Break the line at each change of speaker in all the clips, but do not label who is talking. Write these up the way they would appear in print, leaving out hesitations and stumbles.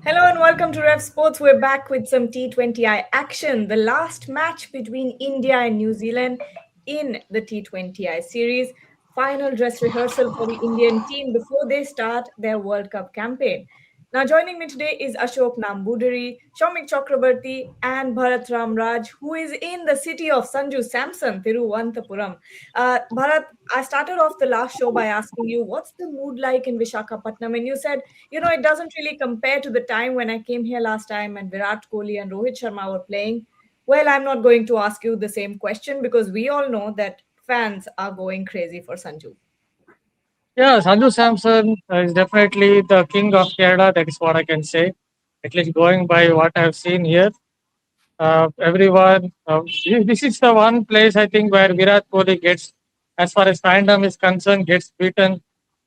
Hello and welcome to Rev Sports. We're back with some T20I action. The last match between India and New Zealand in the T20I series. Final dress rehearsal for the Indian team before they start their World Cup campaign. Now, joining me today is Ashok Nambudiri, Shaumik Chakrabarti, and Bharat Ramraj, who is in the city of Sanju Samson, Thiruvananthapuram. Bharat, I started off the last show by asking you, what's the mood like in Vishakhapatnam? And you said, it doesn't really compare to the time when I came here last time and Virat Kohli and Rohit Sharma were playing. Well, I'm not going to ask you the same question because we all know that fans are going crazy for Sanju.
Yeah, Sanju Samson is definitely the king of Kerala. That is what I can say. At least going by what I've seen here, everyone. This is the one place I think where Virat Kohli gets, as far as fandom is concerned, gets beaten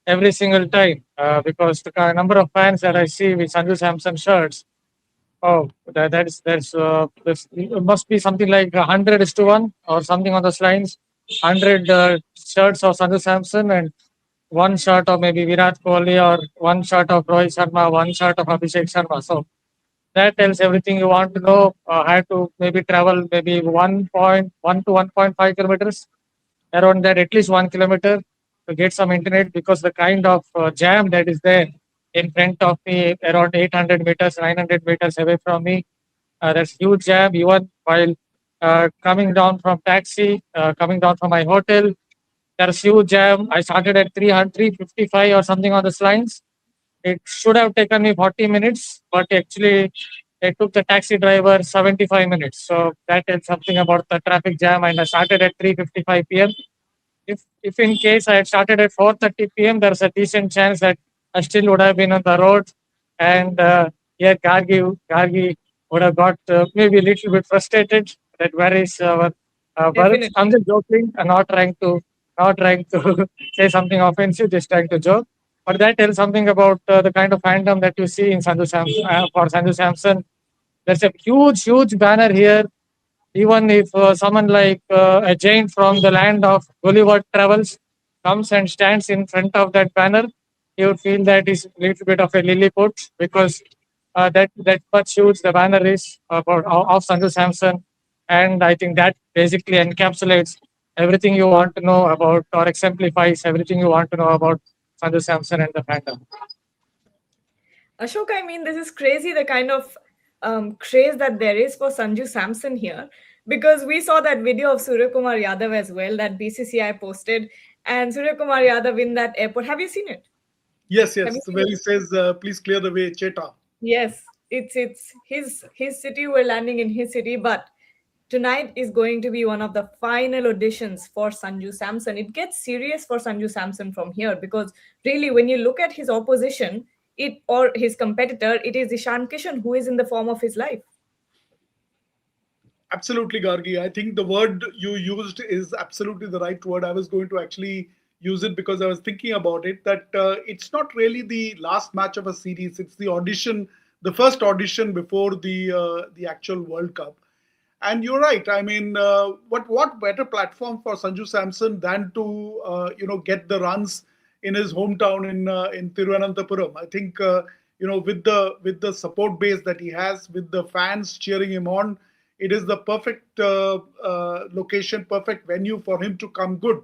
every single time. Because the number of fans that I see with Sanju Samson shirts, oh, it must be something like 100:1 or something on those lines. 100 shirts of Sanju Samson and one shot of maybe Virat Kohli or one shot of Rohit Sharma, one shot of Abhishek Sharma. So that tells everything you want to know. I had to maybe travel maybe 1.1 to 1.5 kilometers around that, at least 1 kilometer to get some internet because the kind of jam that is there in front of me around 800 meters, 900 meters away from me. There's huge jam even while coming down from taxi, coming down from my hotel. There's huge jam. I started at 300, 355 or something on the lines. It should have taken me 40 minutes, but actually it took the taxi driver 75 minutes. So that is something about the traffic jam. And I started at 3:55 p.m. If in case I had started at 4:30 p.m., there's a decent chance that I still would have been on the road. And yeah, Gargi would have got maybe a little bit frustrated. That where is our Bharat? I'm
Definitely.
just joking. I'm not trying to say something offensive. Just trying to joke. But that tells something about the kind of fandom that you see in Sanju Samson for Sanju Samson. There's a huge banner here. Even if someone like a giant from the land of Gulliver travels comes and stands in front of that banner, you would feel that is a little bit of a Lilliput because that much huge the banner is about of Sanju Samson, and I think that basically encapsulates everything you want to know about or exemplifies everything you want to know about Sanju Samson and the fandom.
Ashok, I mean, this is crazy the kind of craze that there is for Sanju Samson here because we saw that video of Surya Kumar Yadav as well that BCCI posted and Surya Kumar Yadav in that airport. Have you seen it?
Yes,
Have you
yes.
seen
Where
it?
he says, please clear the way, Cheta.
Yes, it's his city. We're landing in his city, but tonight is going to be one of the final auditions for Sanju Samson. It gets serious for Sanju Samson from here because really, when you look at his opposition, it or his competitor, it is Ishan Kishan who is in the form of his life.
Absolutely, Gargi. I think the word you used is absolutely the right word. I was going to actually use it because I was thinking about it that it's not really the last match of a series. It's the audition, the first audition before the actual World Cup. And you're right. I mean, what better platform for Sanju Samson than to get the runs in his hometown in Thiruvananthapuram. I think with the support base that he has, with the fans cheering him on, it is the perfect location, perfect venue for him to come good.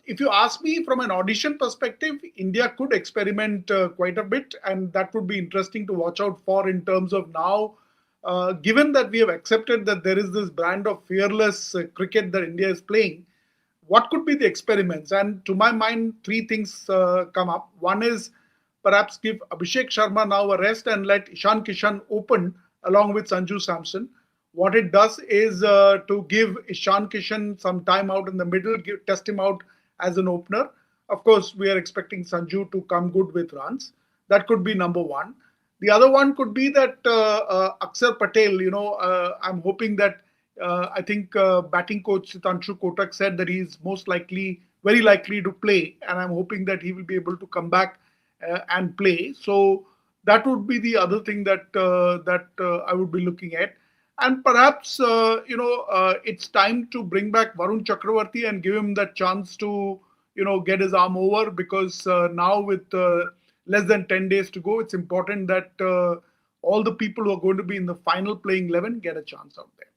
If you ask me from an audition perspective, India could experiment quite a bit, and that would be interesting to watch out for in terms of now. Given that we have accepted that there is this brand of fearless cricket that India is playing, what could be the experiments? And to my mind, three things come up. One is perhaps give Abhishek Sharma now a rest and let Ishan Kishan open along with Sanju Samson. What it does is to give Ishan Kishan some time out in the middle, test him out as an opener. Of course, we are expecting Sanju to come good with runs. That could be number one. The other one could be that Akshar Patel, I'm hoping that I think batting coach Sitanshu Kotak said that he's most likely, very likely to play, and I'm hoping that he will be able to come back and play. So that would be the other thing that I would be looking at. And perhaps it's time to bring back Varun Chakravarti and give him that chance to get his arm over because now with less than 10 days to go. It's important that all the people who are going to be in the final playing 11 get a chance out there.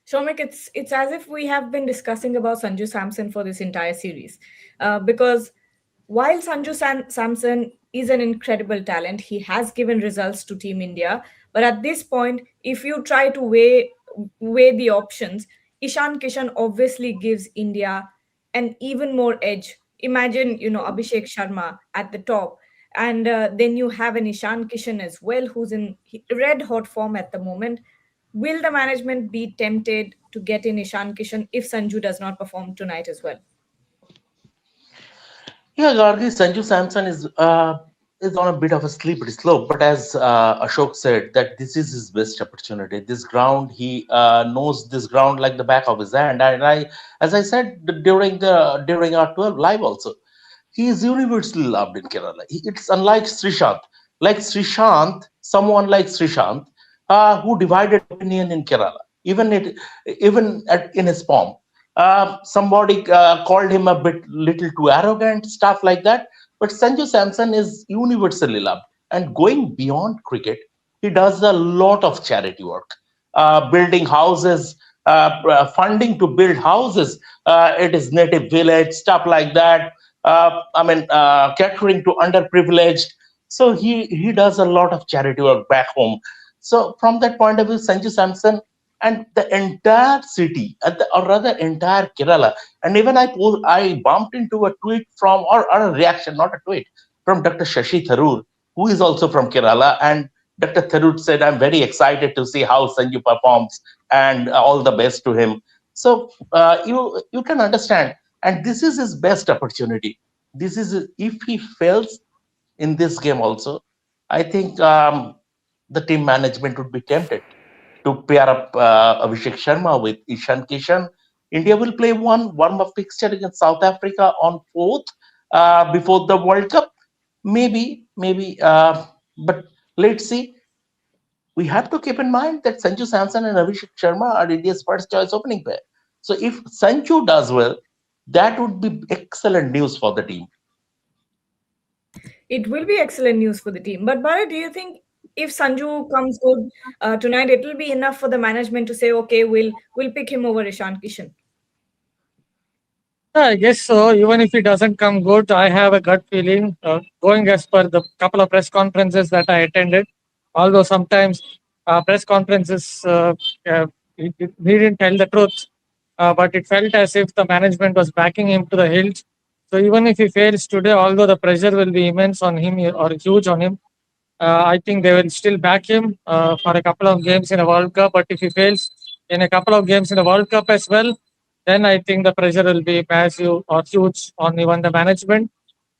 Shomik, it's as if we have been discussing about Sanju Samson for this entire series, because while Samson is an incredible talent, he has given results to Team India. But at this point, if you try to weigh the options, Ishan Kishan obviously gives India an even more edge. Imagine, Abhishek Sharma at the top, and then you have an Ishan Kishan as well, who's in red hot form at the moment. Will the management be tempted to get in Ishan Kishan if Sanju does not perform tonight as well?
Yeah, Gargi, Sanju Samson is on a bit of a slippery slope, but as Ashok said, that this is his best opportunity. This ground, he knows this ground like the back of his hand. And as I said during our 12 live also, he is universally loved in Kerala. It's unlike Srishant. Like Srishant, someone like Srishant, who divided opinion in Kerala, in his form. Somebody called him a bit little too arrogant, stuff like that. But Sanju Samson is universally loved. And going beyond cricket, he does a lot of charity work, building houses, funding to build houses at his native village, stuff like that. Catering to underprivileged. So he does a lot of charity work back home. So from that point of view, Sanju Samson and the entire city, or rather entire Kerala, and even I bumped into a tweet or a reaction, not a tweet, from Dr. Shashi Tharoor, who is also from Kerala, and Dr. Tharoor said, "I'm very excited to see how Sanju performs, and all the best to him." So you can understand, and this is his best opportunity. This is if he fails in this game also, I think the team management would be tempted to pair up Abhishek Sharma with Ishan Kishan. India will play one warm-up fixture against South Africa on 4th before the World Cup. Maybe, but let's see. We have to keep in mind that Sanju Samson and Abhishek Sharma are India's first choice opening pair. So if Sanju does well, that would be excellent news for the team.
It will be excellent news for the team. But Bharat, do you think if Sanju comes good tonight, it will be enough for the management to say, okay, we'll pick him over Ishan Kishan?
Yeah, I guess so. Even if it doesn't come good, I have a gut feeling, going as per the couple of press conferences that I attended. Although sometimes press conferences he didn't tell the truth, but it felt as if the management was backing him to the hilt. So even if he fails today, although the pressure will be immense on him or huge on him, I think they will still back him for a couple of games in a World Cup. But if he fails in a couple of games in the World Cup as well, then I think the pressure will be massive or huge on even the management.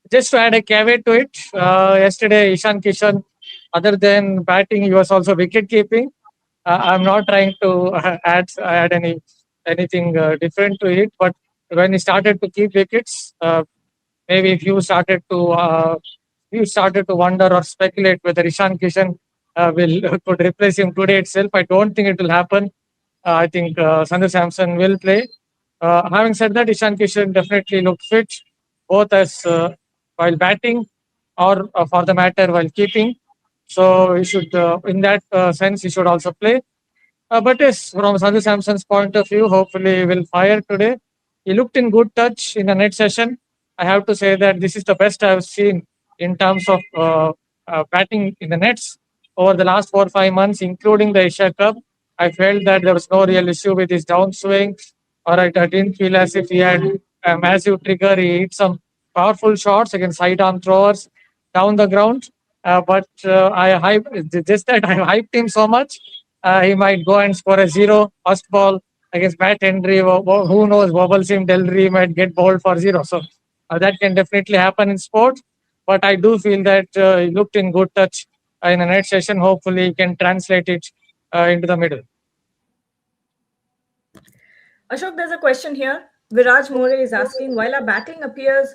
Just to add a caveat to it, yesterday Ishan Kishan, other than batting, he was also wicket keeping. I'm not trying to add anything different to it, but when he started to keep wickets, maybe if you started to wonder or speculate whether Ishan Kishan will could replace him today itself. I don't think it will happen. I think Sanju Samson will play. Having said that, Ishan Kishan definitely looked fit, both as while batting or for the matter while keeping. So he should, in that sense, he should also play. But yes, from Sanju Samson's point of view, hopefully he will fire today. He looked in good touch in the net session. I have to say that this is the best I've seen in terms of batting in the nets over the last 4 or 5 months, including the Asia Cup. I felt that there was no real issue with his downswing, or I didn't feel as if he had a massive trigger. He hit some powerful shots against sidearm throwers down the ground. But just that I hyped him so much, he might go and score a zero first ball against Matt Henry. Who knows? Wobble Delry might get bowled for zero. So that can definitely happen in sport. But I do feel that he looked in good touch in a net session. Hopefully, he can translate it into the middle.
Ashok, there's a question here. Viraj More is asking, while our batting appears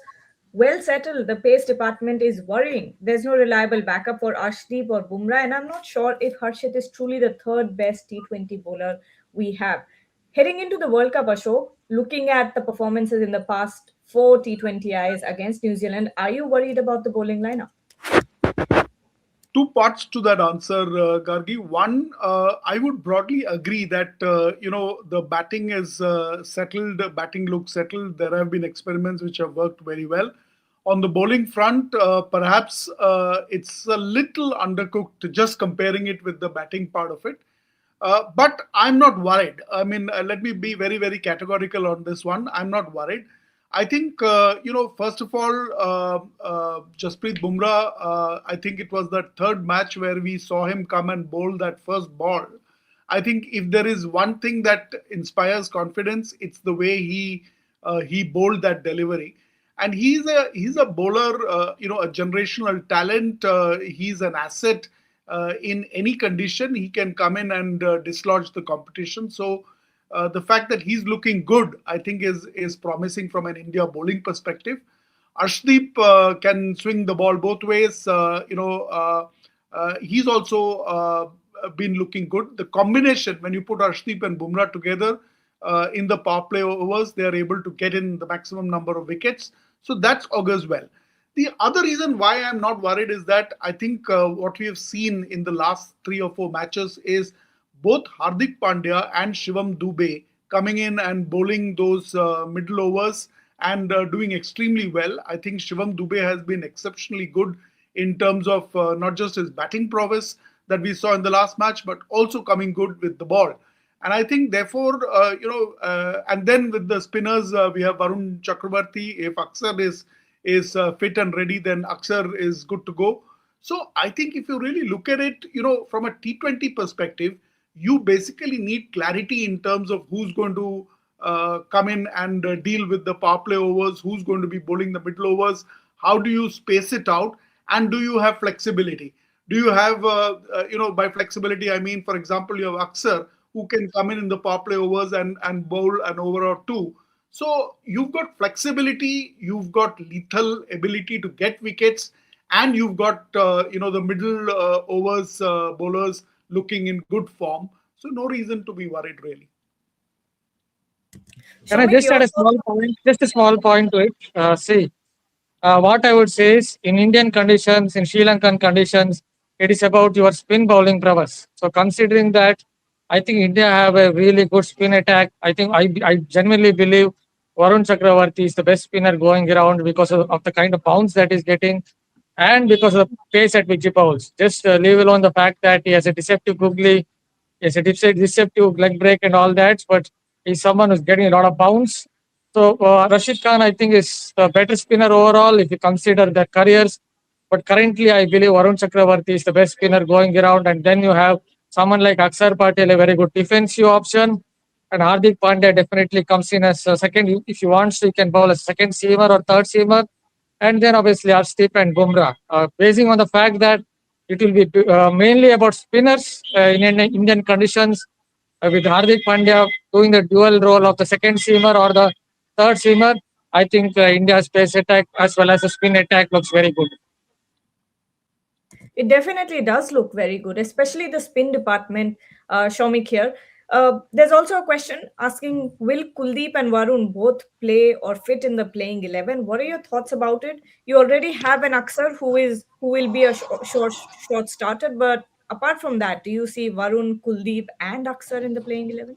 well settled, the pace department is worrying. There's no reliable backup for Arshdeep or Bumrah, and I'm not sure if Harshit is truly the third best T20 bowler we have. Heading into the World Cup, Ashok, looking at the performances in the past for T20Is against New Zealand. Are you worried about the bowling lineup?
Two parts to that answer, Gargi. One, I would broadly agree that the batting is settled. Batting looks settled. There have been experiments which have worked very well. On the bowling front, perhaps it's a little undercooked. Just comparing it with the batting part of it. But I'm not worried. I mean, let me be very, very categorical on this one. I'm not worried. I think, first of all, Jasprit Bumrah, I think it was that third match where we saw him come and bowl that first ball. I think if there is one thing that inspires confidence, it's the way he bowled that delivery. And he's a bowler, a generational talent. He's an asset in any condition. He can come in and dislodge the competition. So the fact that he's looking good, I think, is promising from an India bowling perspective. Arshdeep can swing the ball both ways. He's also been looking good. The combination, when you put Arshdeep and Bumrah together in the power play overs, they are able to get in the maximum number of wickets. So that augurs well. The other reason why I'm not worried is that I think what we have seen in the last 3 or 4 matches is both Hardik Pandya and Shivam Dube coming in and bowling those middle overs and doing extremely well. I think Shivam Dube has been exceptionally good in terms of not just his batting prowess that we saw in the last match, but also coming good with the ball. And I think, therefore, and then with the spinners, we have Varun Chakravarti. If Akshar is fit and ready, then Akshar is good to go. So I think if you really look at it, from a T20 perspective, you basically need clarity in terms of who's going to come in and deal with the power play overs, who's going to be bowling the middle overs, how do you space it out, and do you have flexibility? Do you have, by flexibility, I mean, for example, you have Akshar who can come in the power play overs and bowl an over or two. So you've got flexibility, you've got lethal ability to get wickets, and you've got, the middle overs bowlers looking in good form. So no reason to be worried, really.
Can I
Shomik,
just add
your
a small point? Just a small point to it. See, what I would say is in Indian conditions, in Sri Lankan conditions, it is about your spin bowling prowess. So considering that, I think India have a really good spin attack. I think I genuinely believe Varun Chakravarti is the best spinner going around because of the kind of bounce that he's getting and because of the pace at which he bowls. Just leave alone the fact that he has a deceptive googly, he has a deceptive leg break and all that, but he's someone who's getting a lot of bounce. So Rashid Khan, I think, is the better spinner overall if you consider their careers. But currently, I believe Varun Chakravarti is the best spinner going around. And then you have someone like Akshar Patel, a very good defensive option. And Hardik Pandya definitely comes in as a second. If you want, so you can bowl a second seamer or third seamer. And then obviously Arshdeep and Bumrah. Basing on the fact that it will be mainly about spinners in Indian conditions, with Hardik Pandya doing the dual role of the second seamer or the third seamer, I think India's pace attack as well as the spin attack looks very good.
It definitely does look very good, especially the spin department, Shomik here. There's also a question asking, will Kuldeep and Varun both play or fit in the playing 11? What are your thoughts about it? You already have an Akshar who will be a short starter, but apart from that, do you see Varun, Kuldeep and Akshar in the playing 11?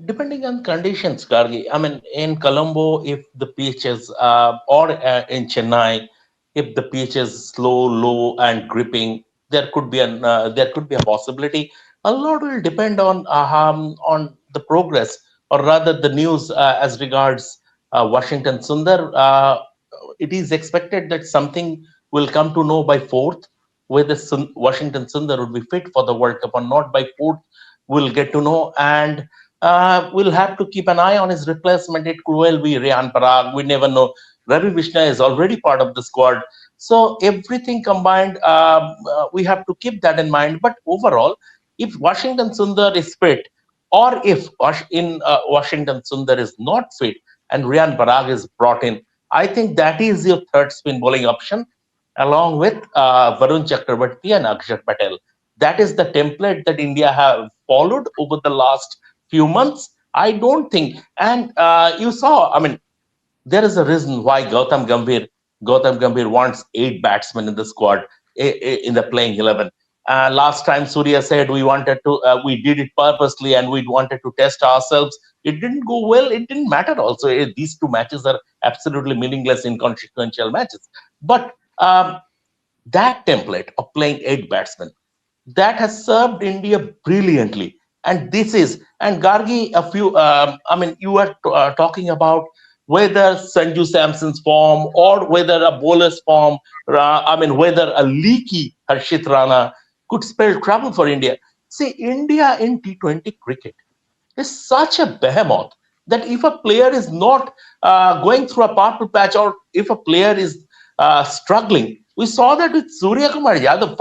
Depending on conditions, Gargi. I mean, in Colombo, if the pitch is, or in Chennai, if the pitch is slow, low, and gripping, there could be a possibility. A lot will depend on the progress, or rather the news as regards Washington Sundar. It is expected that something will come to know by fourth, whether Washington Sundar would be fit for the World Cup or not. By fourth, we'll get to know, and we'll have to keep an eye on his replacement. It could well be Rian Parag. We never know. Ravi Vishna is already part of the squad. So everything combined, we have to keep that in mind. But overall, if Washington Sundar is fit, or if Washington Sundar is not fit and Rian Parag is brought in, I think that is your third spin bowling option, along with Varun Chakravarti and Akshar Patel. That is the template that India have followed over the last few months. I don't think, and you saw, I mean, There is a reason why Gautam Gambhir wants 8 batsmen in the squad, in the playing 11. Last time Surya said we did it purposely and we wanted to test ourselves. It didn't go well. It didn't matter. Also, these two matches are absolutely meaningless, inconsequential matches. But that template of playing 8 batsmen, that has served India brilliantly. And this is, and Gargi, you were talking about whether Sanju Samson's form or whether a bowler's form, whether a leaky Harshit Rana could spell trouble for India. See, India in T20 cricket is such a behemoth that if a player is not going through a purple patch, or if a player is struggling, we saw that with Surya Kumar Yadav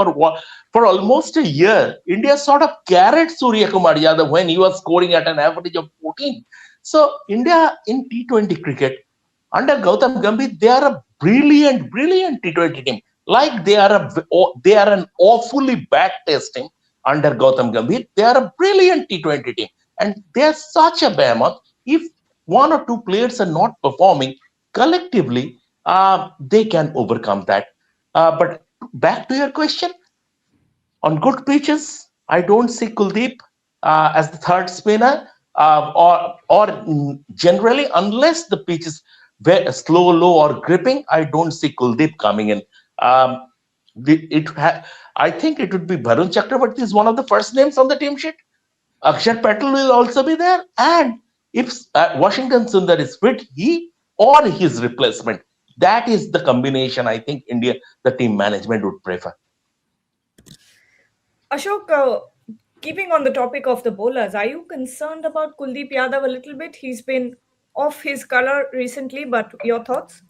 for almost a year. India sort of carried Surya Kumar Yadav when he was scoring at an average of 14. So India in T20 cricket under Gautam Gambhir, they are a brilliant T20 team. Like they are an awfully bad test team under Gautam Gambhir. They are a brilliant T20 team, and they are such a behemoth. If one or two players are not performing collectively, they can overcome that. But back to your question, on good pitches, I don't see Kuldeep as the third spinner, or generally, unless the pitch is very slow, low, or gripping, I don't see Kuldeep coming in. Um, I think it would be Varun Chakravarti is one of the first names on the team sheet. Akshar Patel will also be there, and if Washington Sundar is fit, he or his replacement. That is the combination I think the team management would prefer.
Ashok, keeping on the topic of the bowlers, are you concerned about Kuldeep Yadav a little bit? He's been off his color recently, but your thoughts?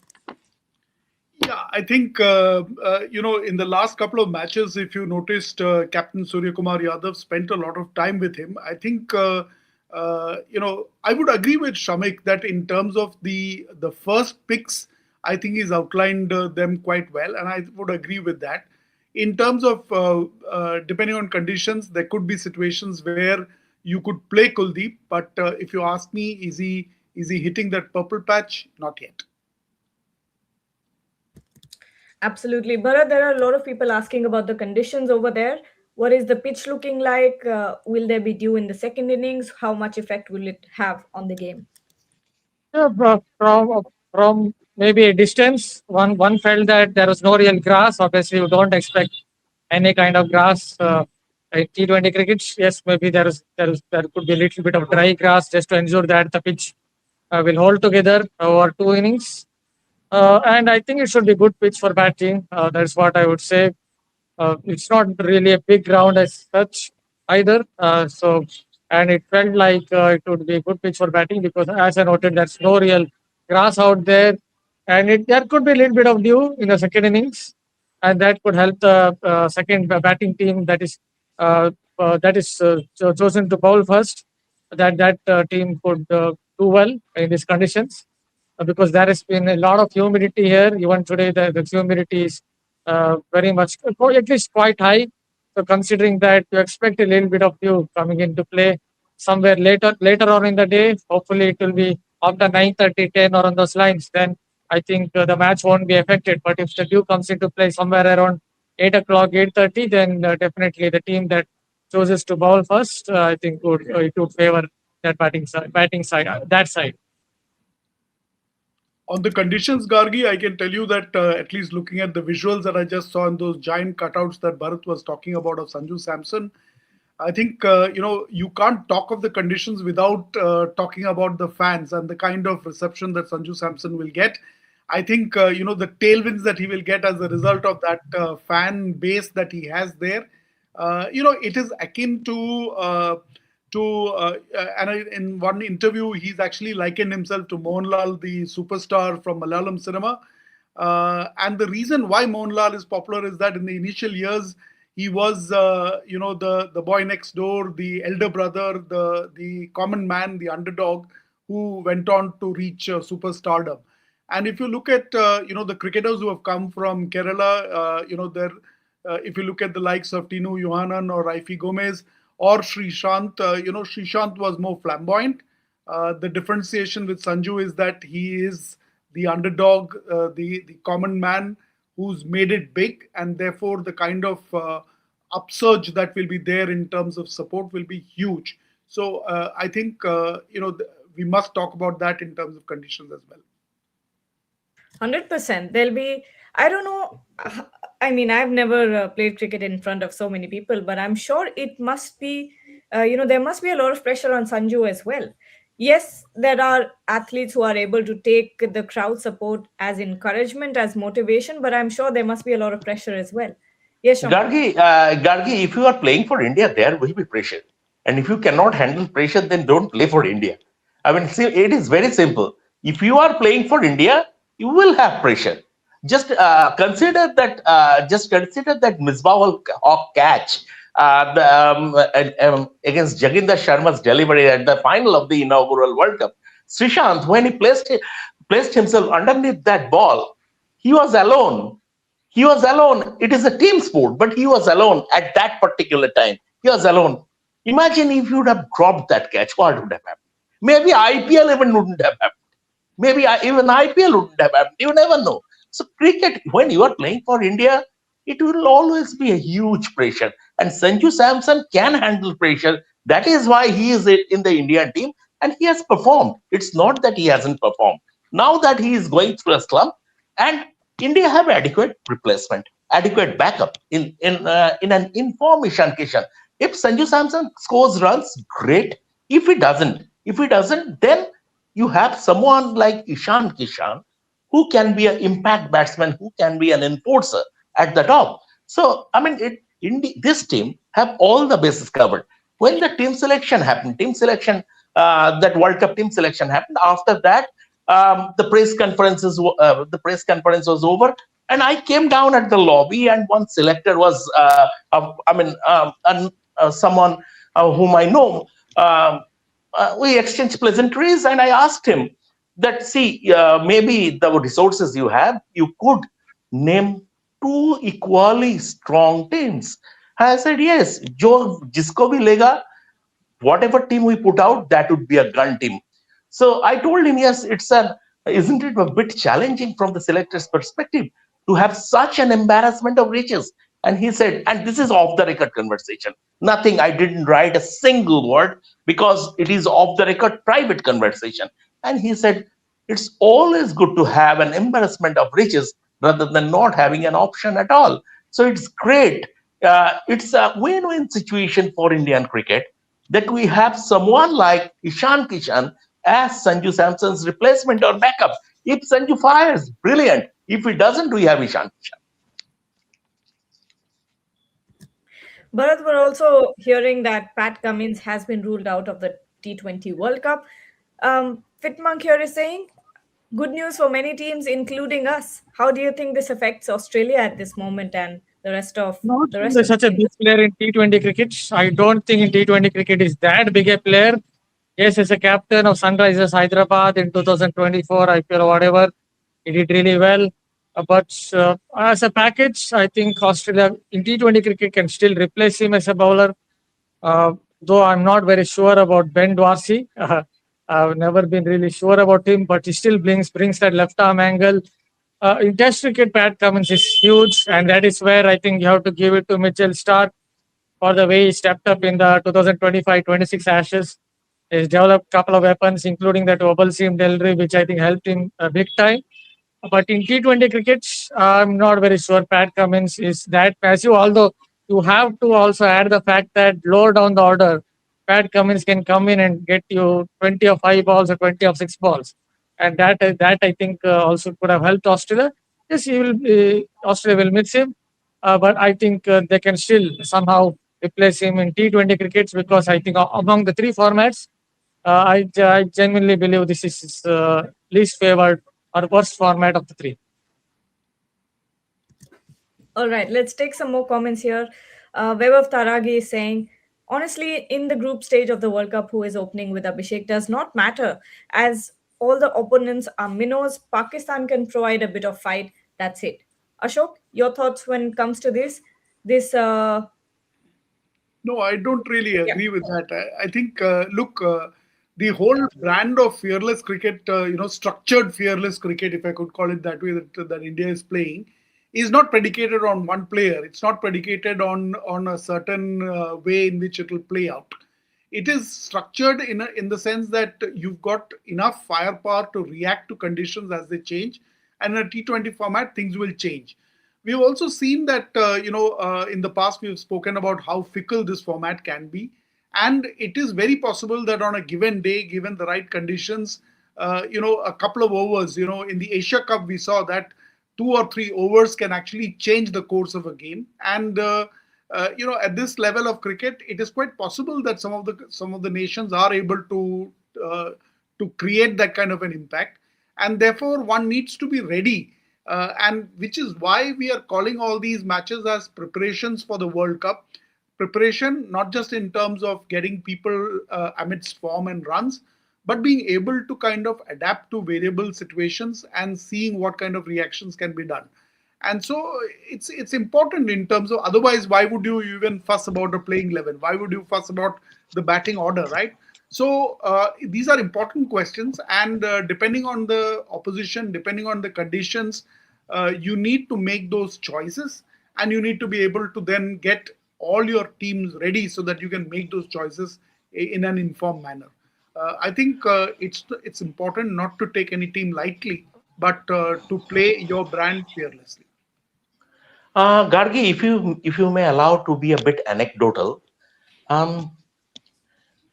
Yeah, I think in the last couple of matches, if you noticed, Captain Surya Kumar Yadav spent a lot of time with him. I think I would agree with Shamik that in terms of the first picks, I think he's outlined them quite well, and I would agree with that. In terms of depending on conditions, there could be situations where you could play Kuldeep, but if you ask me, is he hitting that purple patch? Not yet.
Absolutely. Bharat, there are a lot of people asking about the conditions over there. What is the pitch looking like? Will there be dew in the second innings? How much effect will it have on the game?
Yeah, from maybe a distance, one felt that there was no real grass. Obviously, you don't expect any kind of grass in T20 cricket. Yes, maybe there could be a little bit of dry grass just to ensure that the pitch will hold together over 2 innings. And I think it should be good pitch for batting. That's what I would say. It's not really a big ground as such either. And it felt like it would be a good pitch for batting because, as I noted, there's no real grass out there, and there could be a little bit of dew in the second innings, and that could help the second batting team that is chosen to bowl first. That team could do well in these conditions because there has been a lot of humidity here. Even today, the humidity is very much, at least quite high. So considering that you expect a little bit of dew coming into play somewhere later on in the day, hopefully it will be after 9:30, 10 or on those lines, then I think the match won't be affected. But if the dew comes into play somewhere around 8 o'clock, 8:30, then definitely the team that chooses to bowl first, I think it would favor that batting side, that side.
On the conditions, Gargi, I can tell you that at least looking at the visuals that I just saw in those giant cutouts that Bharat was talking about of Sanju Samson, I think you can't talk of the conditions without talking about the fans and the kind of reception that Sanju Samson will get. I think the tailwinds that he will get as a result of that fan base that he has there. It is akin and in one interview, he's actually likened himself to Mohanlal, the superstar from Malayalam cinema. And the reason why Mohanlal is popular is that in the initial years, he was, the boy next door, the elder brother, the common man, the underdog, who went on to reach superstardom. And if you look at, the cricketers who have come from Kerala, if you look at the likes of Tinu Yohanan or Raifi Gomez, or Srishant, Srishant was more flamboyant. The differentiation with Sanju is that he is the underdog, the common man who's made it big, and therefore the kind of upsurge that will be there in terms of support will be huge. So I think we must talk about that in terms of conditions as well.
100%. There'll be, I don't know. I mean, I've never played cricket in front of so many people, but I'm sure it must be, there must be a lot of pressure on Sanju as well. Yes, there are athletes who are able to take the crowd support as encouragement, as motivation, but I'm sure there must be a lot of pressure as well. Yes, Shankar.
Gargi, if you are playing for India, there will be pressure. And if you cannot handle pressure, then don't play for India. I mean, see, it is very simple. If you are playing for India, you will have pressure. Just consider that. Just consider that Misbah Hawk catch against Jaginder Sharma's delivery at the final of the inaugural World Cup. Srishant, when he placed himself underneath that ball, he was alone. He was alone. It is a team sport, but he was alone at that particular time. He was alone. Imagine if you would have dropped that catch, what would have happened? Maybe IPL even wouldn't have happened. Maybe even IPL wouldn't have happened. You never know. So cricket, when you are playing for India, it will always be a huge pressure. And Sanju Samson can handle pressure. That is why he is in the Indian team and he has performed. It's not that he hasn't performed. Now that he is going through a slump, and India have adequate replacement, adequate backup in an informed Ishan Kishan. If Sanju Samson scores runs, great. If he doesn't, then you have someone like Ishan Kishan who can be an impact batsman, who can be an enforcer at the top. So, I mean, this team have all the bases covered. When the team selection happened, that World Cup team selection happened, after that, the press conference was over, and I came down at the lobby, and one selector was, someone whom I know. We exchanged pleasantries, and I asked him that, see, maybe the resources you have, you could name two equally strong teams. I said, yes, jisko bhi lega, whatever team we put out, that would be a gun team. So I told him, yes, isn't it a bit challenging from the selector's perspective to have such an embarrassment of riches? And he said, and this is off the record conversation. Nothing, I didn't write a single word because it is off the record private conversation. And he said, it's always good to have an embarrassment of riches rather than not having an option at all. So it's great. It's a win-win situation for Indian cricket that we have someone like Ishan Kishan as Sanju Samson's replacement or backup. If Sanju fires, brilliant. If he doesn't, we have Ishan Kishan.
Bharat, we're also hearing that Pat Cummins has been ruled out of the T20 World Cup. Fitmonk here is saying, good news for many teams, including us. How do you think this affects Australia at this moment and the rest of
Not
the rest of
such
the
a big
teams?
player in T20 cricket. I don't think in T20 cricket is that big a player. Yes, as a captain of Sunrisers Hyderabad in 2024 IPL or whatever, he did really well. But as a package, I think Australia in T20 cricket can still replace him as a bowler. Though I'm not very sure about Ben Dwarcy. I've never been really sure about him, but he still brings that left arm angle. In Test cricket, Pat Cummins is huge, and that is where I think you have to give it to Mitchell Stark for the way he stepped up in the 2025-26 Ashes. He's developed a couple of weapons, including that double seam delivery, which I think helped him big time. But in T20 cricket, I'm not very sure Pat Cummins is that passive, although you have to also add the fact that lower down the order, Pat Cummins can come in and get you 20 of 5 balls or 20 of 6 balls. And that I think also could have helped Australia. Yes, Australia will miss him, but I think they can still somehow replace him in T20 crickets because I think among the three formats, I genuinely believe this is least favored or worst format of the three.
All right, let's take some more comments here. Vaibhav Taragi is saying, honestly, in the group stage of the World Cup, who is opening with Abhishek does not matter, as all the opponents are minnows. Pakistan can provide a bit of fight. That's it. Ashok, your thoughts when it comes to this?
No, I don't really agree with that. I think, look, the whole brand of fearless cricket, structured fearless cricket, if I could call it that way, that India is playing, is not predicated on one player. It's not predicated on a certain way in which it will play out. It is structured in the sense that you've got enough firepower to react to conditions as they change, and in a T20 format, things will change. We've also seen that in the past we've spoken about how fickle this format can be, and it is very possible that on a given day, given the right conditions, a couple of overs, in the Asia Cup we saw that 2 or 3 overs can actually change the course of a game, and at this level of cricket, it is quite possible that some of the nations are able uh, to create that kind of an impact, and therefore one needs to be ready, and which is why we are calling all these matches as preparations for the World Cup. Preparation, not just in terms of getting people amidst form and runs, but being able to kind of adapt to variable situations and seeing what kind of reactions can be done. And so it's important in terms of, otherwise why would you even fuss about a playing 11? Why would you fuss about the batting order, right? So these are important questions, and depending on the opposition, depending on the conditions, you need to make those choices, and you need to be able to then get all your teams ready so that you can make those choices in an informed manner. I think it's important not to take any team lightly, but to play your brand fearlessly.
Gargi, if you may allow to be a bit anecdotal, um,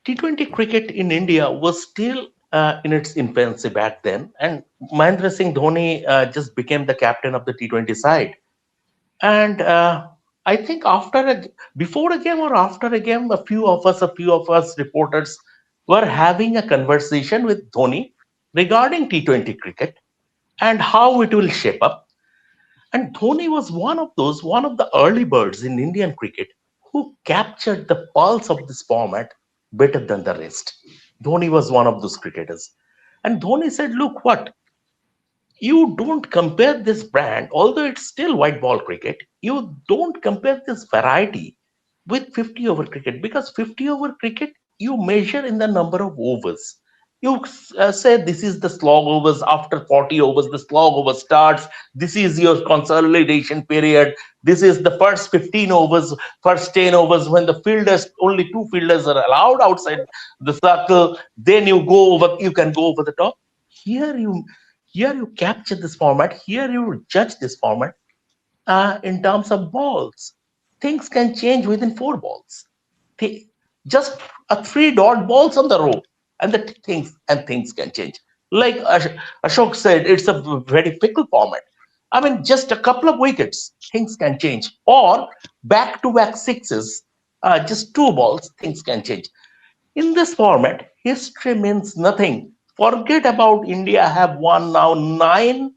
T20 cricket in India was still in its infancy back then, and Mahendra Singh Dhoni just became the captain of the T20 side. And I think before a game or after a game, a few of us reporters were having a conversation with Dhoni regarding T20 cricket and how it will shape up. And Dhoni was one of the early birds in Indian cricket who captured the pulse of this format better than the rest. Dhoni was one of those cricketers. And Dhoni said, look, what? You don't compare this brand, although it's still white ball cricket, you don't compare this variety with 50 over cricket, because 50 over cricket you measure in the number of overs. You say this is the slog overs, after 40 overs, the slog over starts. This is your consolidation period. This is the first 15 overs, first 10 overs when the fielders, only two fielders are allowed outside the circle. Then you can go over the top. Here you here you capture this format, here you judge this format in terms of balls. Things can change within 4 balls. Th- just a 3 dot balls on the row, and things can change. Like Ashok said, it's a very fickle format. I mean, just a couple of wickets, things can change, or back-to-back sixes, just 2 balls, things can change. In this format, history means nothing. Forget about India have won now 9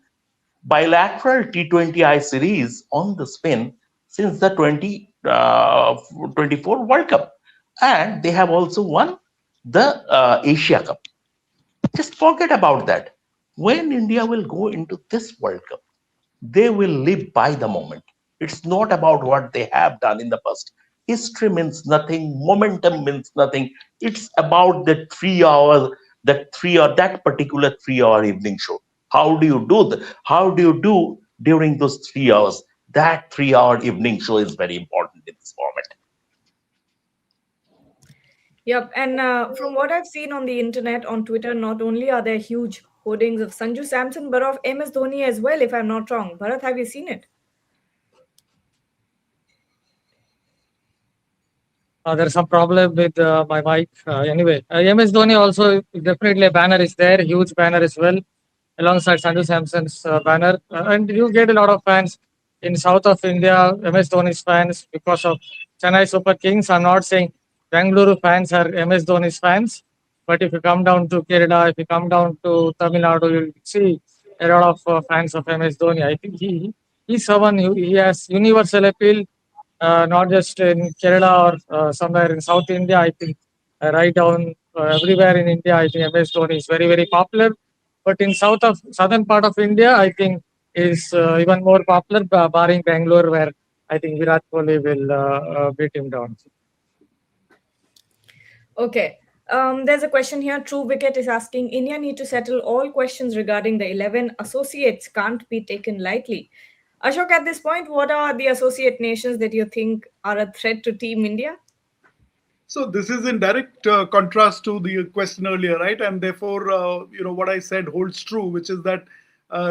bilateral T20I series on the spin since the 2024 World Cup. And they have also won the Asia Cup. Just forget about that. When India will go into this World Cup, they will live by the moment. It's not about what they have done in the past. History means nothing, momentum means nothing. It's about the 3 hours, that particular 3 hour evening show. How do you do during those 3 hours? That 3 hour evening show is very important in this format.
Yep, and from what I've seen on the internet, on Twitter, not only are there huge hoardings of Sanju Samson, but of MS Dhoni as well, if I'm not wrong. Bharat, have you seen it?
There's some problem with my mic. Anyway, MS Dhoni also definitely a banner is there, huge banner as well, alongside Sanju Samson's banner. And you get a lot of fans in south of India, MS Dhoni's fans because of Chennai Super Kings. I'm not saying Bangalore fans are MS Dhoni's fans, but if you come down to Kerala, if you come down to Tamil Nadu, you'll see a lot of fans of MS Dhoni. I think he's someone he has universal appeal, not just in Kerala or somewhere in South India. I think right down everywhere in India, I think MS Dhoni is very, very popular. But in southern part of India, I think is even more popular, barring Bangalore, where I think Virat Kohli will beat him down.
Okay. There's a question here. True Wicket is asking, India need to settle all questions regarding the 11 associates can't be taken lightly. Ashok, at this point, what are the associate nations that you think are a threat to Team India?
So this is in direct contrast to the question earlier, right? And therefore, what I said holds true, which is that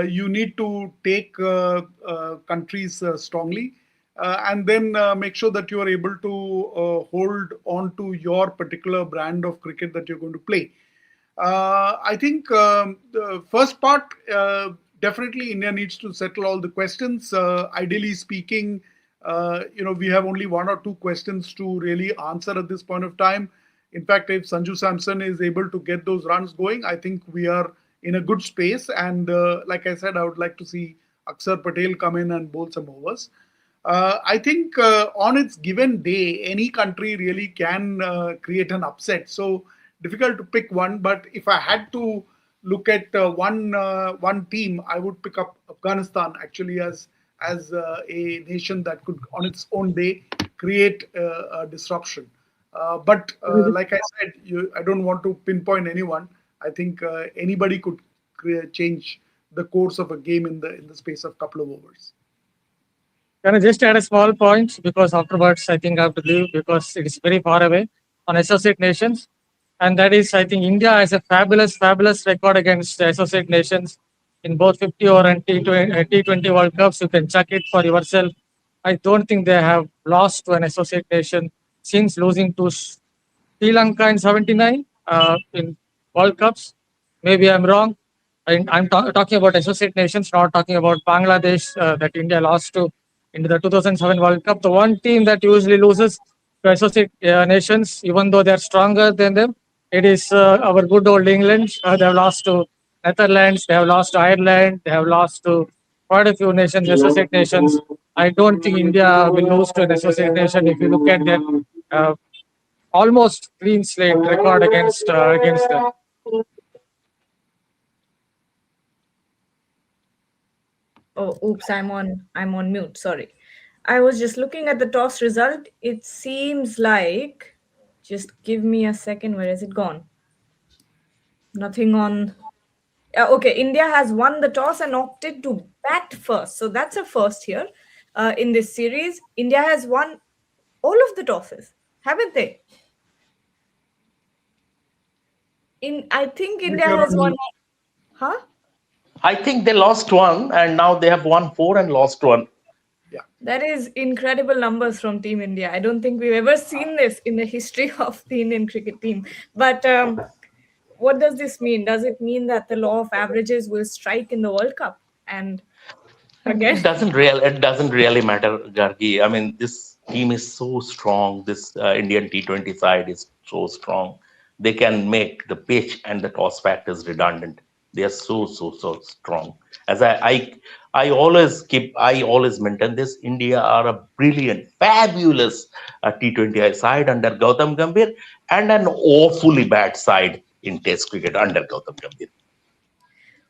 you need to take countries strongly, and then make sure that you are able to hold on to your particular brand of cricket that you're going to play. I think the first part, definitely India needs to settle all the questions. Ideally speaking, we have only one or two questions to really answer at this point of time. In fact, if Sanju Samson is able to get those runs going, I think we are in a good space. And like I said, I would like to see Akshar Patel come in and bowl some overs. I think on its given day, any country really can create an upset. So difficult to pick one. But if I had to look at one team, I would pick up Afghanistan actually as a nation that could, on its own day, create a disruption. But like I said, I don't want to pinpoint anyone. I think anybody could change the course of a game in the space of a couple of overs.
Can I just add a small point, because afterwards I think I have to leave because it is very far away, on associate nations. And that is, I think India has a fabulous record against the associate nations in both 50 over and T20 World Cups. You can check it for yourself. I don't think they have lost to an associate nation since losing to Sri Lanka in 79 in World Cups. Maybe I'm wrong. I'm talking about associate nations, not talking about Bangladesh that India lost to in the 2007 World Cup. The one team that usually loses to associate nations, even though they're stronger than them, it is our good old England. They have lost to Netherlands, they have lost to Ireland, they have lost to quite a few nations, associate nations. I don't think India will lose to an associate nation if you look at their almost clean slate record against them.
Oh, oops, I'm on mute. Sorry. I was just looking at the toss result. It seems like, just give me a second. Where is it gone? Nothing on. Okay, India has won the toss and opted to bat first. So that's a first here in this series. India has won all of the tosses, haven't they? I think India has won. Huh?
I think they lost one, and now they have won 4 and lost one.
Yeah,
that is incredible numbers from Team India. I don't think we've ever seen this in the history of the Indian cricket team. But what does this mean? Does it mean that the law of averages will strike in the World Cup? And again,
it doesn't really matter, Gargi. I mean, this team is so strong. This Indian T20 side is so strong. They can make the pitch and the toss factors redundant. They are so strong. As I always maintain this. India are a brilliant, fabulous T20I side under Gautam Gambhir, and an awfully bad side in Test cricket under Gautam Gambhir.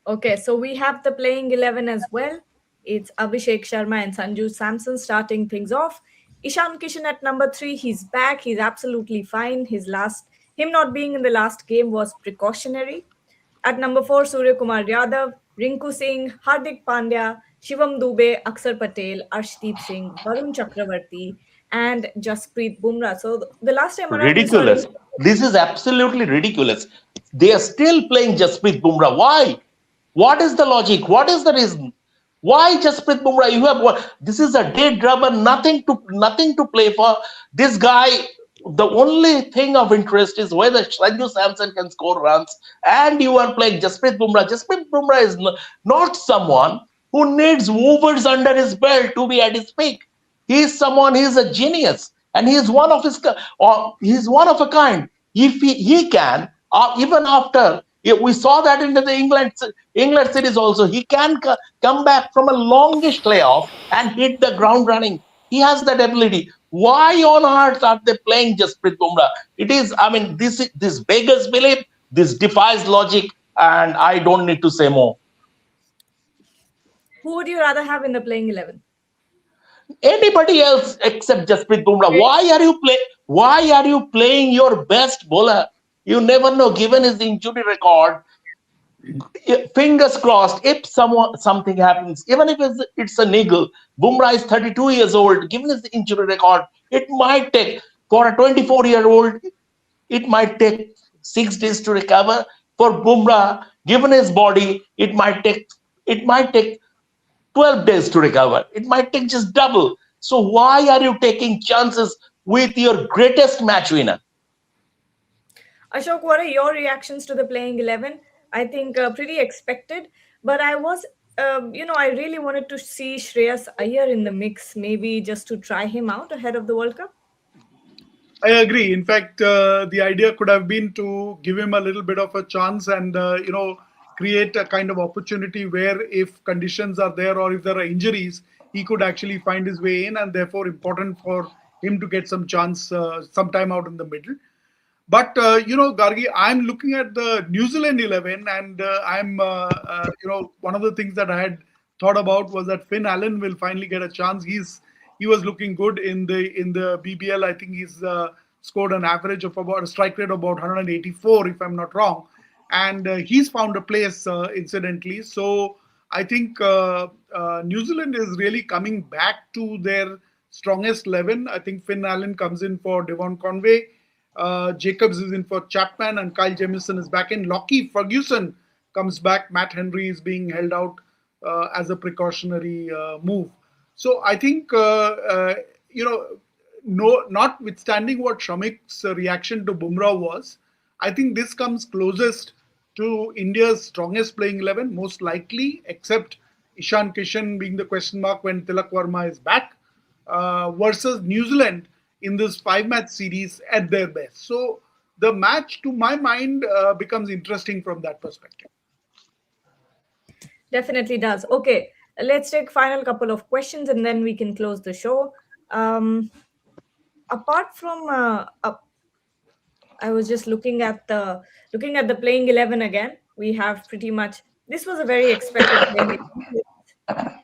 Okay, so we have the playing 11 as well. It's Abhishek Sharma and Sanju Samson starting things off. Ishan Kishan at number 3, he's back. He's absolutely fine. Him not being in the last game was precautionary. At number 4, Surya Kumar Yadav, Rinku Singh, Hardik Pandya, Shivam Dubey, Akshar Patel, Arshdeep Singh, Varun Chakravarti, and Jasprit Bumrah. So the last time around,
ridiculous. This is absolutely ridiculous. They are still playing Jasprit Bumrah. Why? What is the logic? What is the reason? Why Jasprit Bumrah? You have what? This is a dead rubber. Nothing to play for. This guy. The only thing of interest is whether Sanju Samson can score runs, and you are playing Jasprit Bumrah. Jasprit Bumrah is not someone who needs overs under his belt to be at his peak. He's a genius, and he's one of a kind. If he can, even after we saw that in the England series also, he can come back from a longish layoff and hit the ground running. He has that ability. Why on earth are they playing Jasprit Bumrah? It is, I mean, this beggars belief, this defies logic, and I don't need to say more.
Who would you rather have in the playing 11?
Anybody else except Jasprit Bumrah. Why are you playing your best bowler? You never know. Given his injury record, fingers crossed, if something happens, even if it's a niggle, Bumrah is 32 years old. Given his injury record, it might take, for a 24-year-old, it might take 6 days to recover. For Bumrah, given his body, it might take 12 days to recover. It might take just double. So why are you taking chances with your greatest match winner?
Ashok, what are your reactions to the playing 11? I think pretty expected, but I really wanted to see Shreyas Iyer in the mix, maybe just to try him out ahead of the World Cup.
I agree. In fact, the idea could have been to give him a little bit of a chance and, create a kind of opportunity where if conditions are there or if there are injuries, he could actually find his way in, and therefore important for him to get some chance sometime out in the middle. But Gargi, I'm looking at the New Zealand 11, and one of the things that I had thought about was that Finn Allen will finally get a chance. He was looking good in the BBL. I think he's scored an average of about a strike rate of about 184, if I'm not wrong, and he's found a place incidentally. So I think New Zealand is really coming back to their strongest 11. I think Finn Allen comes in for Devon Conway. Jacobs is in for Chapman, and Kyle Jamieson is back in. Lockie Ferguson comes back. Matt Henry is being held out as a precautionary move. So I think, notwithstanding what Shamik's reaction to Bumrah was, I think this comes closest to India's strongest playing 11, most likely, except Ishan Kishan being the question mark when Tilak Verma is back, versus New Zealand in this 5-match series at their best. So the match, to my mind, becomes interesting from that perspective.
Definitely does. Okay, let's take final couple of questions and then we can close the show. Apart from, I was just looking at the playing 11 again. We have pretty much, this was a very expected playing 11.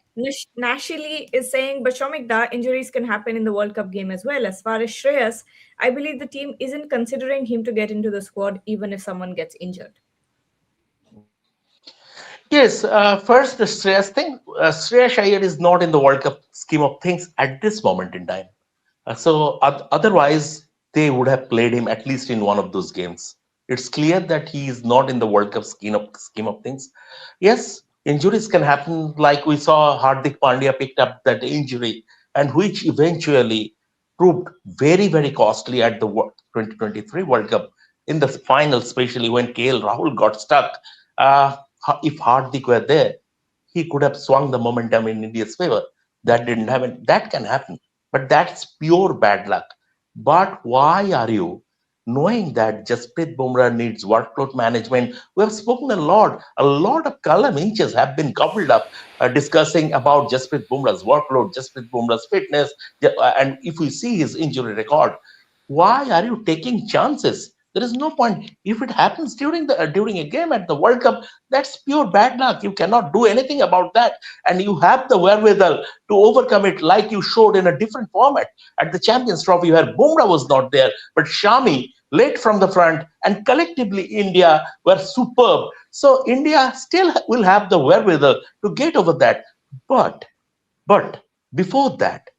Nashili is saying, but Shomik Da, injuries can happen in the World Cup game as well. As far as Shreyas, I believe the team isn't considering him to get into the squad even if someone gets injured.
Yes, first the Shreyas thing. Shreyas Iyer is not in the World Cup scheme of things at this moment in time. Otherwise, they would have played him at least in one of those games. It's clear that he is not in the World Cup scheme of things. Yes, injuries can happen, like we saw Hardik Pandya picked up that injury, and which eventually proved very, very costly at the 2023 World Cup in the final, especially when KL Rahul got stuck. If Hardik were there, he could have swung the momentum in India's favor. That didn't happen. That can happen, but that's pure bad luck. But why are you, knowing that Jasprit Bumrah needs workload management? We have spoken a lot. A lot of column inches have been gobbled up discussing about Jasprit Bumrah's workload, Jasprit Bumrah's fitness, and if we see his injury record, why are you taking chances? There is no point. If it happens during a game at the World Cup, that's pure bad luck. You cannot do anything about that, and you have the wherewithal to overcome it, like you showed in a different format at the Champions Trophy, where Bumrah was not there, but Shami led from the front, and collectively India were superb. So India still will have the wherewithal to get over that. But before that,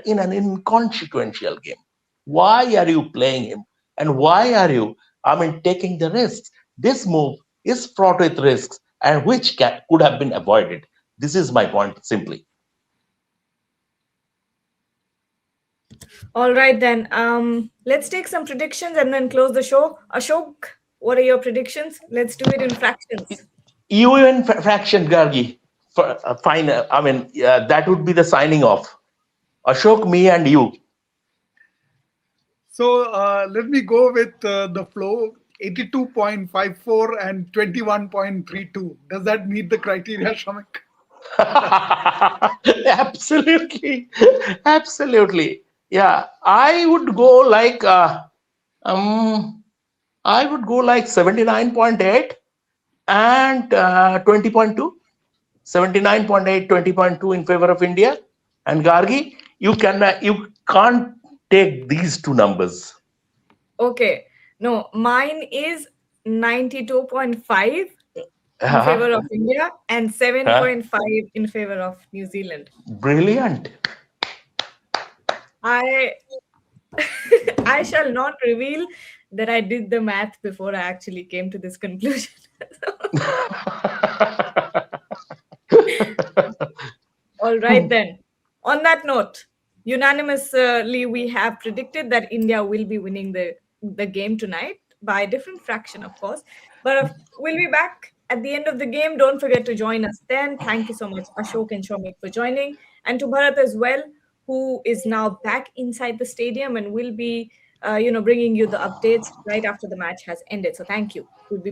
in an inconsequential game, why are you playing him? And why are you, taking the risks? This move is fraught with risks, and which could have been avoided. This is my point, simply.
All right, then. Let's take some predictions and then close the show. Ashok, what are your predictions? Let's do it in fractions.
You in fraction, Gargi. Fine. That would be the signing off. Ashok, me, and you.
So let me go with the flow. 82.54 and 21.32. Does that meet the criteria, Shamik?
Absolutely. Yeah, I would go like 79.8 and 20.2. 79.8, 20.2 in favor of India. And Gargi, you can't take these two numbers.
Okay. No, mine is 92.5 in
Uh-huh.
favor of India and
Huh?
7.5 in favor of New Zealand.
Brilliant.
I I shall not reveal that I did the math before I actually came to this conclusion. All right then. On that note, unanimously we have predicted that India will be winning the game tonight by a different fraction, of course. But we'll be back at the end of the game. Don't forget to join us then. Thank you so much, Ashok and Shomik, for joining, and to Bharat as well, who is now back inside the stadium and will be, bringing you the updates right after the match has ended. So thank you. We'll be